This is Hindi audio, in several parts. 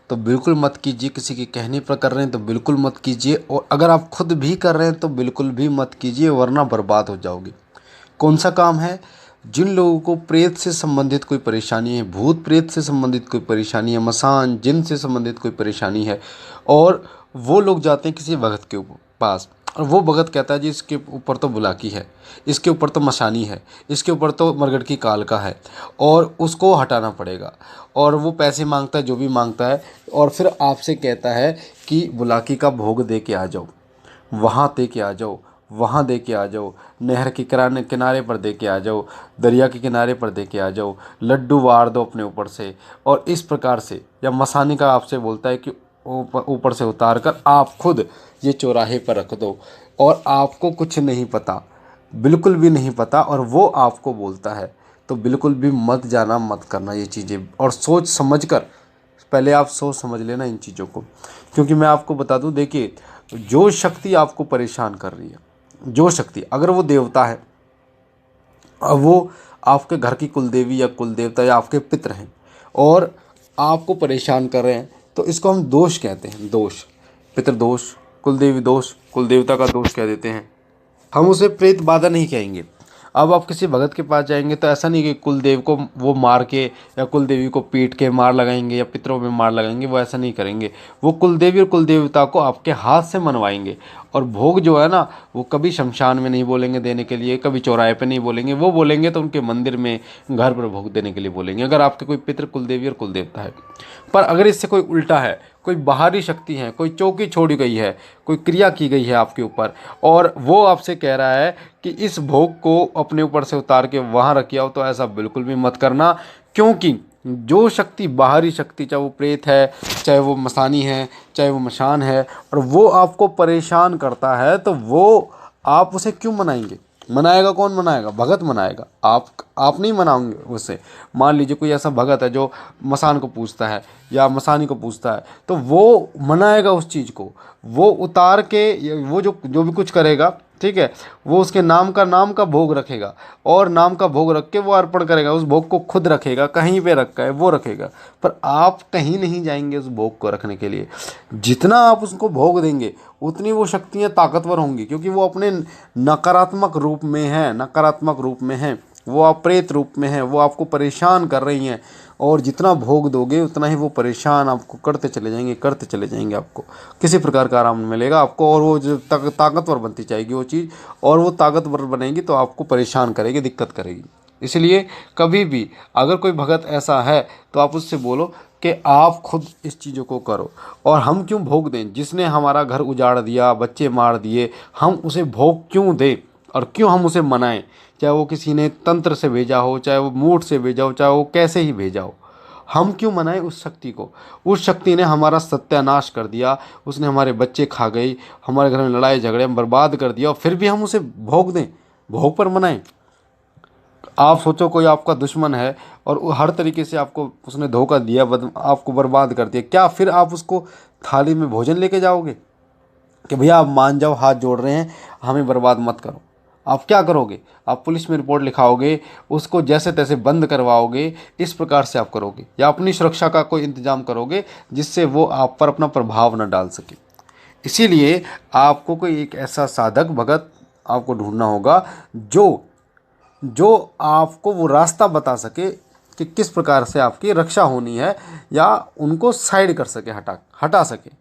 तो बिल्कुल मत कीजिए। किसी के कहने पर कर रहे हैं तो बिल्कुल मत कीजिए, और अगर आप खुद भी कर रहे हैं तो बिल्कुल भी मत कीजिए, वरना बर्बाद हो जाओगे। कौन सा काम है? जिन लोगों को प्रेत से संबंधित कोई परेशानी है, भूत प्रेत से संबंधित कोई परेशानी है, मसान जिन से संबंधित कोई परेशानी है, और वो लोग जाते हैं किसी भगत के पास, और वो भगत कहता है जी इसके ऊपर तो बुलाकी है, इसके ऊपर तो मशानी है, इसके ऊपर तो मरगट की काल का है, और उसको हटाना पड़ेगा, और वो पैसे मांगता है जो भी मांगता है, और फिर आपसे कहता है कि बुलाकी का भोग दे के आ जाओ, वहाँ दे के आ जाओ, वहाँ दे के आ जाओ, नहर के किनारे किनारे पर दे के आ जाओ, दरिया के किनारे पर दे के आ जाओ, लड्डू वार दो अपने ऊपर से, और इस प्रकार से। या मसानी का आपसे बोलता है कि ऊपर ऊपर से उतार कर आप खुद ये चौराहे पर रख दो, और आपको कुछ नहीं पता, बिल्कुल भी नहीं पता, और वो आपको बोलता है, तो बिल्कुल भी मत जाना, मत करना ये चीज़ें, और सोच समझ कर, पहले आप सोच समझ लेना इन चीज़ों को। क्योंकि मैं आपको बता दूं, देखिए, जो शक्ति आपको परेशान कर रही है, जो शक्ति, अगर वो देवता है, अब वो आपके घर की कुलदेवी या कुलदेवता या आपके पितर हैं, और आपको परेशान कर रहे हैं, तो इसको हम दोष कहते हैं। दोष, पितृदोष, कुलदेवी दोष, कुलदेवता का दोष कह देते हैं। हम उसे प्रेत बाधा नहीं कहेंगे। अब आप किसी भगत के पास जाएंगे तो ऐसा नहीं कि कुलदेव को वो मार के या कुलदेवी को पीट के मार लगाएंगे या पितरों में मार लगाएंगे, वो ऐसा नहीं करेंगे। वो कुलदेवी और कुलदेवता को आपके हाथ से मनवाएंगे, और भोग जो है ना, वो कभी शमशान में नहीं बोलेंगे देने के लिए, कभी चौराहे पे नहीं बोलेंगे, वो बोलेंगे तो उनके मंदिर में, घर पर भोग देने के लिए बोलेंगे, अगर आपके कोई पितृ कुलदेवी और कुलदेवता है। पर अगर इससे कोई उल्टा है, कोई बाहरी शक्ति है, कोई चौकी छोड़ी गई है, कोई क्रिया की गई है आपके ऊपर, और वो आपसे कह रहा है कि इस भोग को अपने ऊपर से उतार के वहाँ रख आओ, तो ऐसा बिल्कुल भी मत करना। क्योंकि जो शक्ति, बाहरी शक्ति, चाहे वो प्रेत है, चाहे वो मसानी है, चाहे वो मशान है, और वो आपको परेशान करता है, तो वो आप उसे क्यों मनाएंगे? मनाएगा कौन? मनाएगा भगत मनाएगा, आप नहीं मनाओगे उसे। मान लीजिए कोई ऐसा भगत है जो मसान को पूजता है या मसानी को पूजता है, तो वो मनाएगा उस चीज़ को, वो उतार के, वो जो जो भी कुछ करेगा, ठीक है, वो उसके नाम का भोग रखेगा, और नाम का भोग रख के वो अर्पण करेगा, उस भोग को खुद रखेगा, कहीं पे रखा है वो रखेगा। पर आप कहीं नहीं जाएंगे उस भोग को रखने के लिए। जितना आप उसको भोग देंगे उतनी वो शक्तियाँ ताकतवर होंगी, क्योंकि वो अपने नकारात्मक रूप में है, नकारात्मक रूप में है, वो अप्रेत रूप में है, वो आपको परेशान कर रही हैं, और जितना भोग दोगे उतना ही वो परेशान आपको करते चले जाएंगे, करते चले जाएंगे। आपको किसी प्रकार का आराम नहीं मिलेगा आपको, और वो जो ताकतवर बनती जाएगी वो चीज़, और वो ताकतवर बनेगी तो आपको परेशान करेगी, दिक्कत करेगी। इसलिए कभी भी अगर कोई भगत ऐसा है तो आप उससे बोलो कि आप खुद इस चीज़ों को करो, और हम क्यों भोग दें? जिसने हमारा घर उजाड़ दिया, बच्चे मार दिए, हम उसे भोग क्यों दें, और क्यों हम उसे मनाएं? चाहे वो किसी ने तंत्र से भेजा हो, चाहे वो मूठ से भेजा हो, चाहे वो कैसे ही भेजा हो, हम क्यों मनाएं उस शक्ति को? उस शक्ति ने हमारा सत्यानाश कर दिया, उसने हमारे बच्चे खा गई, हमारे घर में लड़ाई झगड़े में बर्बाद कर दिया, और फिर भी हम उसे भोग दें, भोग पर मनाएं? आप सोचो कोई आपका दुश्मन है और वो हर तरीके से आपको उसने धोखा दिया, आपको बर्बाद कर दिया, क्या फिर आप उसको थाली में भोजन लेके जाओगे कि भैया आप मान जाओ, हाथ जोड़ रहे हैं, हमें बर्बाद मत करो? आप क्या करोगे? आप पुलिस में रिपोर्ट लिखाओगे, उसको जैसे तैसे बंद करवाओगे, इस प्रकार से आप करोगे, या अपनी सुरक्षा का कोई इंतजाम करोगे जिससे वो आप पर अपना प्रभाव न डाल सके। इसीलिए आपको कोई एक ऐसा साधक भगत आपको ढूंढना होगा जो जो आपको वो रास्ता बता सके कि किस प्रकार से आपकी रक्षा होनी है, या उनको साइड कर सके, हटा सके।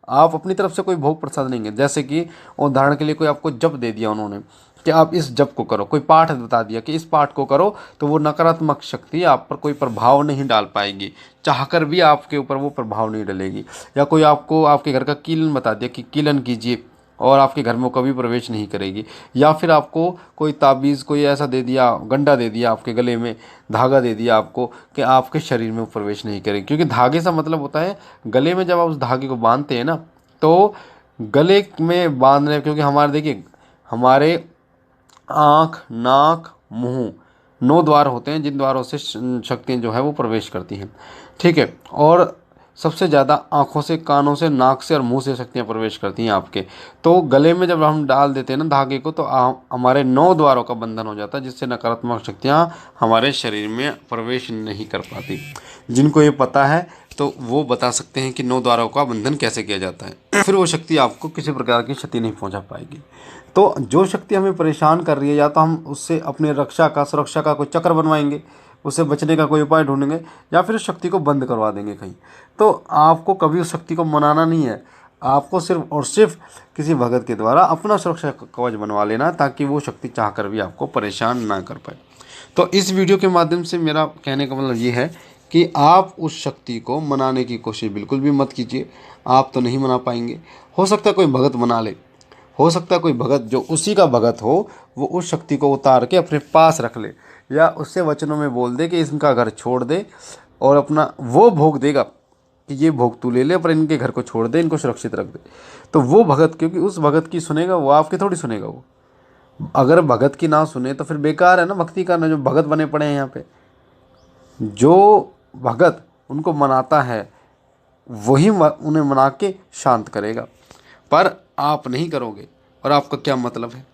आप अपनी तरफ से कोई भोग प्रसाद नहीं है, जैसे कि उदाहरण के लिए कोई आपको जप दे दिया उन्होंने कि आप इस जप को करो, कोई पाठ बता दिया कि इस पाठ को करो, तो वो नकारात्मक शक्ति आप पर कोई प्रभाव नहीं डाल पाएगी, चाहकर भी आपके ऊपर वो प्रभाव नहीं डालेगी। या कोई आपको आपके घर का कीलन बता दिया कि कीलन कीजिए, और आपके घर में वो कभी प्रवेश नहीं करेगी। या फिर आपको कोई ताबीज़, कोई ऐसा दे दिया, गंडा दे दिया आपके गले में, धागा दे दिया आपको कि आपके शरीर में वो प्रवेश नहीं करेगी। क्योंकि धागे से मतलब होता है गले में, जब आप उस धागे को बांधते हैं ना, तो गले में बांधने, क्योंकि हमारे देखिए, हमारे आँख, नाक, मुंह, 9 द्वार होते हैं जिन द्वारों से शक्तियाँ जो है वो प्रवेश करती हैं, ठीक है। और सबसे ज़्यादा आँखों से, कानों से, नाक से और मुंह से शक्तियाँ प्रवेश करती हैं आपके। तो गले में जब हम डाल देते हैं ना धागे को, तो हमारे 9 द्वारों का बंधन हो जाता है, जिससे नकारात्मक शक्तियाँ हमारे शरीर में प्रवेश नहीं कर पाती। जिनको ये पता है तो वो बता सकते हैं कि 9 द्वारों का बंधन कैसे किया जाता है। फिर वो शक्ति आपको किसी प्रकार की क्षति नहीं पहुंचा पाएगी। तो जो शक्ति हमें परेशान कर रही है, या तो हम उससे अपने रक्षा का, सुरक्षा का कोई चक्र बनवाएंगे, उससे बचने का कोई उपाय ढूंढेंगे, या फिर उस शक्ति को बंद करवा देंगे कहीं। तो आपको कभी उस शक्ति को मनाना नहीं है, आपको सिर्फ और सिर्फ किसी भगत के द्वारा अपना सुरक्षा कवच बनवा लेना, ताकि वो शक्ति चाह कर भी आपको परेशान ना कर पाए। तो इस वीडियो के माध्यम से मेरा कहने का मतलब ये है कि आप उस शक्ति को मनाने की कोशिश बिल्कुल भी मत कीजिए। आप तो नहीं मना पाएंगे। हो सकता है कोई भगत मना ले, हो सकता है कोई भगत जो उसी का भगत हो वो उस शक्ति को उतार के अपने पास रख ले, या उससे वचनों में बोल दे कि इनका घर छोड़ दे, और अपना वो भोग देगा कि ये भोग तू ले ले, पर इनके घर को छोड़ दे, इनको सुरक्षित रख दे। तो वो भगत, क्योंकि उस भगत की सुनेगा वो, आपकी थोड़ी सुनेगा वो। अगर भगत की ना सुने तो फिर बेकार है ना भक्ति करना। जो भगत बने पड़े हैं यहाँ पे, जो भगत उनको मनाता है वही उन्हें मना के शांत करेगा, पर आप नहीं करोगे और आपका क्या मतलब है।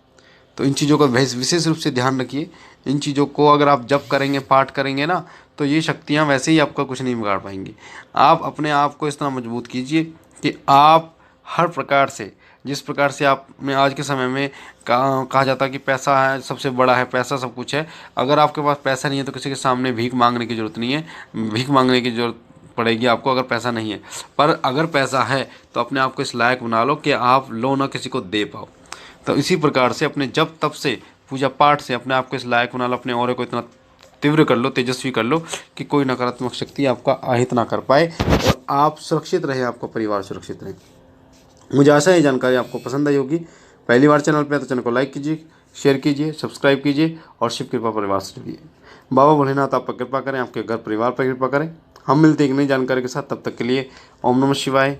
तो इन चीज़ों का विशेष रूप से ध्यान रखिए। इन चीज़ों को अगर आप जप करेंगे, पाठ करेंगे ना, तो ये शक्तियाँ वैसे ही आपका कुछ नहीं बिगाड़ पाएंगी। आप अपने आप को इस तरह मजबूत कीजिए कि आप हर प्रकार से, जिस प्रकार से आप में आज के समय में कहा जाता है कि पैसा है सबसे बड़ा है, पैसा सब कुछ है। अगर आपके पास पैसा नहीं है तो किसी के सामने भीख मांगने की ज़रूरत नहीं है। भीख मांगने की ज़रूरत पड़ेगी आपको अगर पैसा नहीं है, पर अगर पैसा है तो अपने आप को इस लायक बना लो कि आप लो ना किसी को दे पाओ। तो इसी प्रकार से अपने जप तप से, पूजा पाठ से अपने आप को इस लायक बना लो, अपने ऑरे को इतना तीव्र कर लो, तेजस्वी कर लो कि कोई नकारात्मक शक्ति आपका आहित ना कर पाए, और आप सुरक्षित रहे, आपका परिवार सुरक्षित रहे। मुझे आशा है जानकारी आपको पसंद आई होगी। पहली बार चैनल पे है तो चैनल को लाइक कीजिए, शेयर कीजिए, सब्सक्राइब कीजिए और शिव कृपा परिवार से जुड़िए। बाबा भोलेनाथ आप पर कृपा करें, आपके घर परिवार पर कृपा करें। हम मिलते हैं एक नई जानकारी के साथ, तब तक के लिए ओम नमः शिवाय।